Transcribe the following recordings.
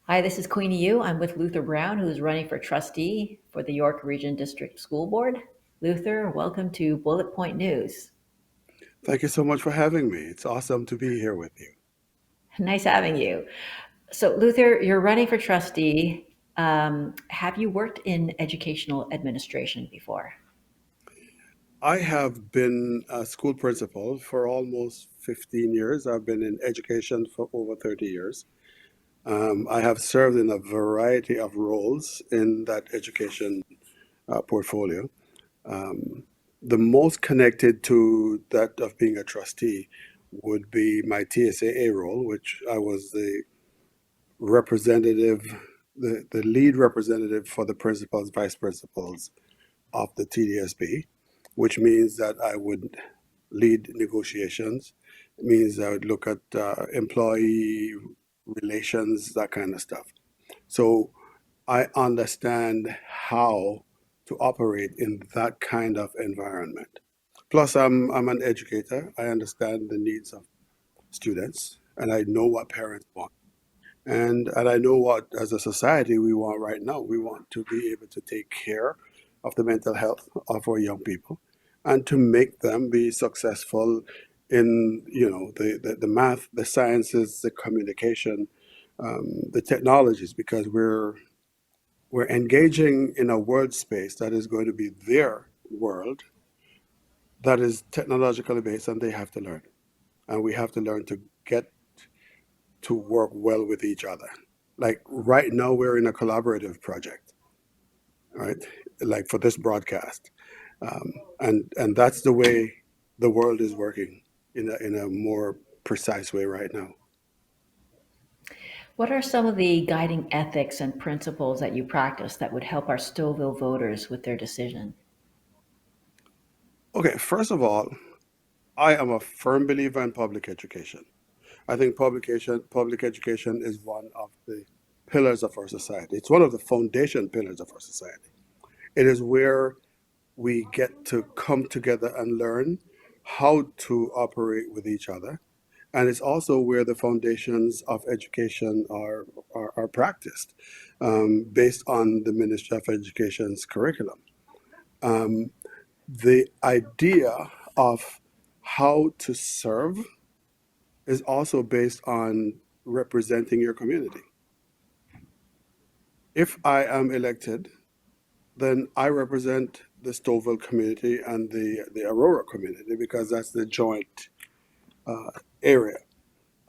Hi, this is Queenie Yu. I'm with Luther Brown, who is running for trustee for the York Region District School Board. Luther, welcome to Bullet Point News. Thank you so much for having me. It's awesome to be here with you. Nice having you. So, Luther, you're running for trustee. Have you worked in educational administration before? I have been a school principal for almost 15 years. I've been in education for over 30 years. I have served in a variety of roles in that education portfolio. Um, the most connected to that of being a trustee would be my TSAA role, which I was the representative, the lead representative for the principals, vice principals of the TDSB, which means that I would lead negotiations. It means I would look at employee relations, that kind of stuff. So I understand how to operate in that kind of environment. Plus, I'm an educator. I understand the needs of students, and I know what parents want. And I know what, as a society, we want right now. We want to be able to take care of the mental health of our young people and to make them be successful in, the math, the sciences, the communication, the technologies, because we're engaging in a world space that is going to be their world that is technologically based, and they have to learn. And we have to learn to get to work well with each other. Like right now, we're in a collaborative project, right? Like for this broadcast, and that's the way the world is working in a more precise way right now. What are some of the guiding ethics and principles that you practice that would help our Stouffville voters with their decision? Okay, first of all, I am a firm believer in public education. I think public education is one of the pillars of our society. It's one of the foundation pillars of our society. It is where we get to come together and learn how to operate with each other. And it's also where the foundations of education are practiced based on the Ministry of Education's curriculum. Um, the idea of how to serve is also based on representing your community. If I am elected, then I represent the Stouffville community and the Aurora community because that's the joint uh, area.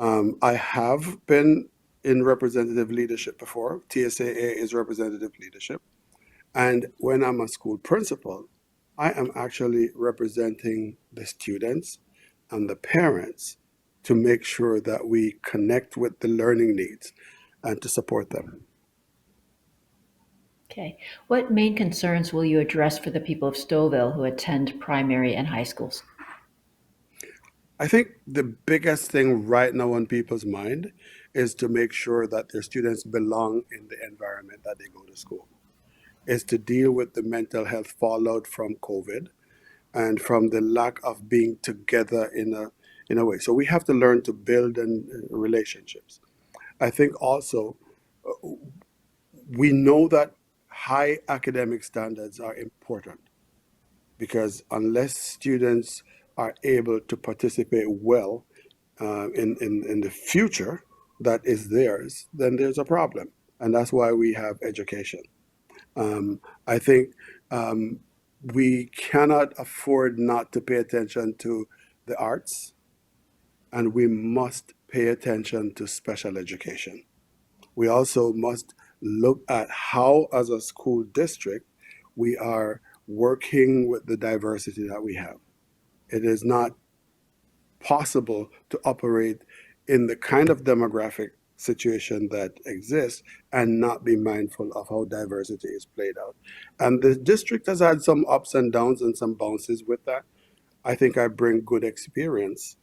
I have been in representative leadership before. TSAA is representative leadership. And when I'm a school principal, I am actually representing the students and the parents to make sure that we connect with the learning needs and to support them. Okay. What main concerns will you address for the people of Stouffville who attend primary and high schools? I think the biggest thing right now on people's mind is to make sure that their students belong in the environment that they go to school, is to deal with the mental health fallout from COVID and from the lack of being together in a way. So we have to learn to build relationships. I think also we know that high academic standards are important because unless students are able to participate well in the future that is theirs, then there's a problem. And that's why we have education. I think um, we cannot afford not to pay attention to the arts, and we must pay attention to special education. We also must look at how, as a school district, we are working with the diversity that we have. It is not possible to operate in the kind of demographic situation that exists and not be mindful of how diversity is played out. And the district has had some ups and downs and some bounces with that. I think I bring good experience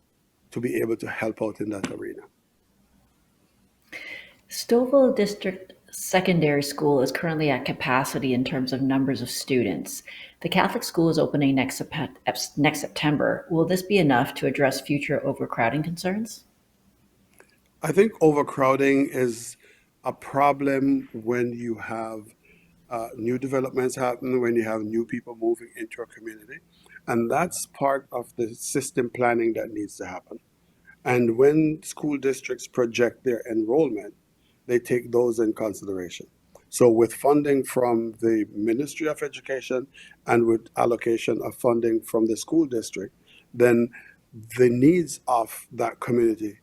to be able to help out in that arena. Stouffville District Secondary School is currently at capacity in terms of numbers of students. The Catholic school is opening next September. Will this be enough to address future overcrowding concerns? I think overcrowding is a problem when you have new developments happen, when you have new people moving into a community. And that's part of the system planning that needs to happen. And when school districts project their enrollment, they take those in consideration. So, with funding from the Ministry of Education and with allocation of funding from the school district, then the needs of that community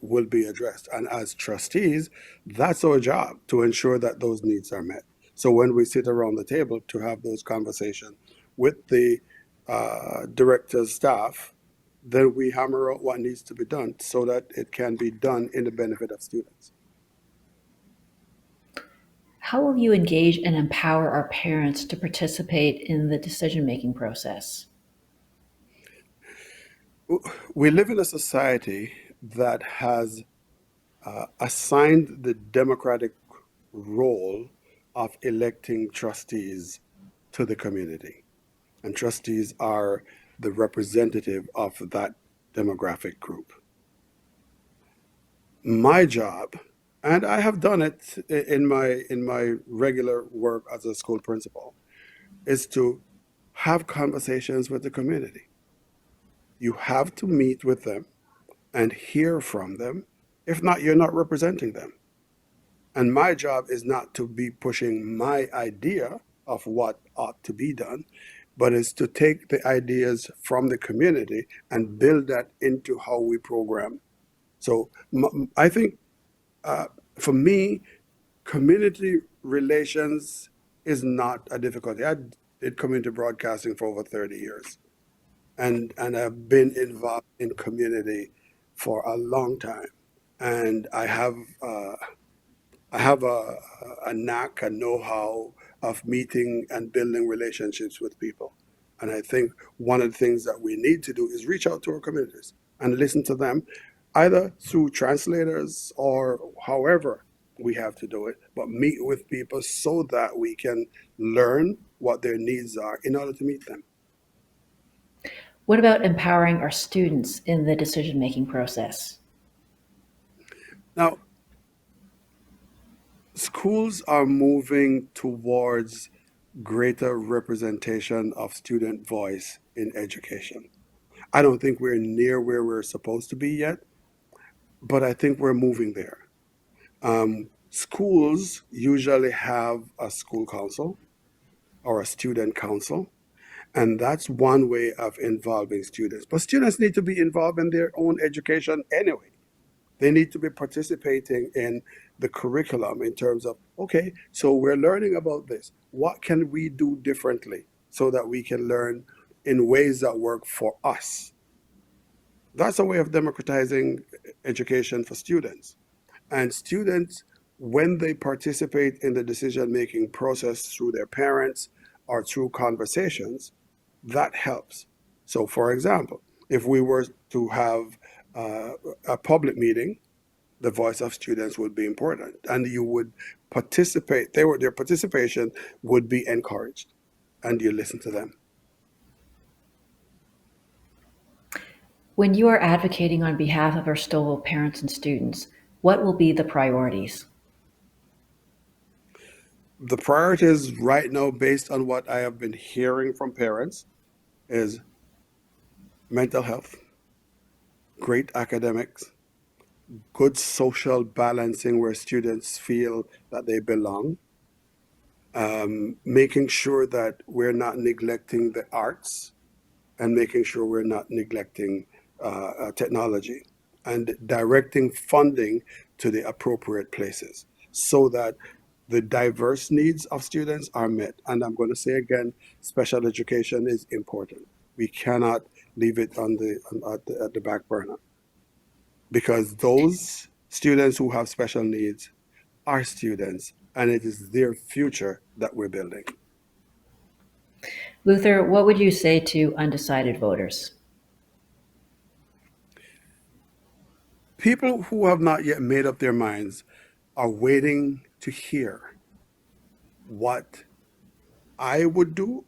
will be addressed. And as trustees, that's our job to ensure that those needs are met. So when we sit around the table to have those conversations with the director's staff, then we hammer out what needs to be done so that it can be done in the benefit of students. How will you engage and empower our parents to participate in the decision-making process? We live in a society that has assigned the democratic role of electing trustees to the community. And trustees are the representative of that demographic group. My job, and I have done it in my regular work as a school principal, is to have conversations with the community. You have to meet with them and hear from them. If not, you're not representing them. And my job is not to be pushing my idea of what ought to be done, but is to take the ideas from the community and build that into how we program. So I think uh, for me, community relations is not a difficulty. I did community broadcasting for over 30 years, and I've been involved in community for a long time. And I have a knack, a know-how of meeting and building relationships with people. And I think one of the things that we need to do is reach out to our communities and listen to them, either through translators or however we have to do it, but meet with people so that we can learn what their needs are in order to meet them. What about empowering our students in the decision-making process? Now, schools are moving towards greater representation of student voice in education. I don't think we're near where we're supposed to be yet, but I think we're moving there. Schools usually have a school council or a student council, and that's one way of involving students. But students need to be involved in their own education anyway. They need to be participating in the curriculum in terms of, okay, so we're learning about this. What can we do differently so that we can learn in ways that work for us? That's a way of democratizing education for students. And students, when they participate in the decision making process through their parents or through conversations, that helps. So, for example, if we were to have uh, a public meeting, the voice of students would be important, and you would participate. Their participation would be encouraged, and you listen to them. When you are advocating on behalf of our Stouffville parents and students, what will be the priorities? The priorities right now, based on what I have been hearing from parents, is mental health, great academics, good social balancing where students feel that they belong, making sure that we're not neglecting the arts, and making sure we're not neglecting technology, and directing funding to the appropriate places so that the diverse needs of students are met. And I'm going to say again, special education is important. We cannot leave it at the back burner, because those students who have special needs are students, and it is their future that we're building. Luther, what would you say to undecided voters? People who have not yet made up their minds are waiting to hear what I would do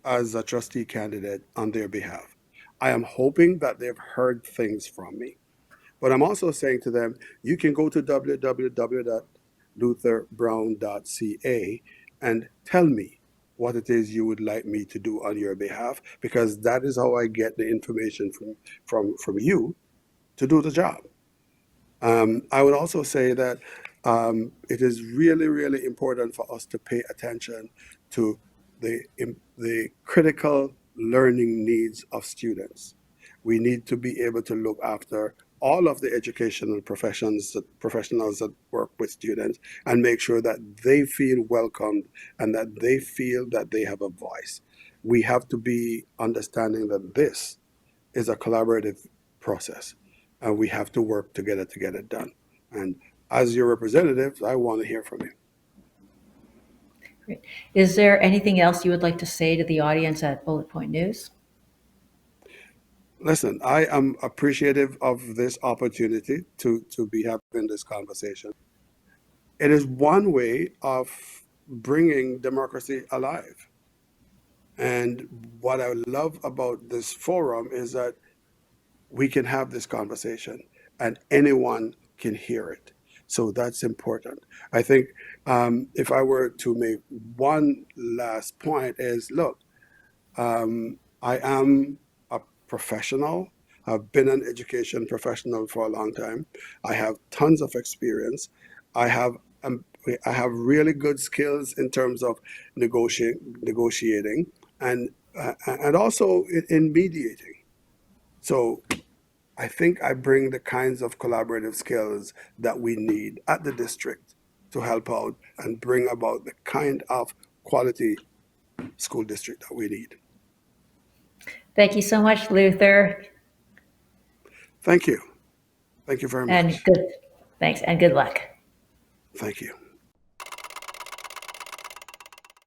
as a trustee candidate on their behalf. I am hoping that they've heard things from me. But I'm also saying to them, you can go to www.undecided.org lutherbrown.ca, and tell me what it is you would like me to do on your behalf, because that is how I get the information from you to do the job. I would also say that it is really, really important for us to pay attention to the critical learning needs of students. We need to be able to look after all of the educational professionals that work with students and make sure that they feel welcomed and that they feel that they have a voice. We have to be understanding that this is a collaborative process, and we have to work together to get it done. And as your representative, I want to hear from you. Great. Is there anything else you would like to say to the audience at Bullet Point News? Listen, I am appreciative of this opportunity to be having this conversation. It is one way of bringing democracy alive. And what I love about this forum is that we can have this conversation and anyone can hear it. So that's important. I think if I were to make one last point is, look, I am a professional. I've been an education professional for a long time. I have tons of experience. I have um, I have really good skills in terms of negotiating and also in mediating. So I think I bring the kinds of collaborative skills that we need at the district to help out and bring about the kind of quality school district that we need. Thank you so much, Luther, Thank you. Thank you very and much. good, thanks, and good luck. Thank you.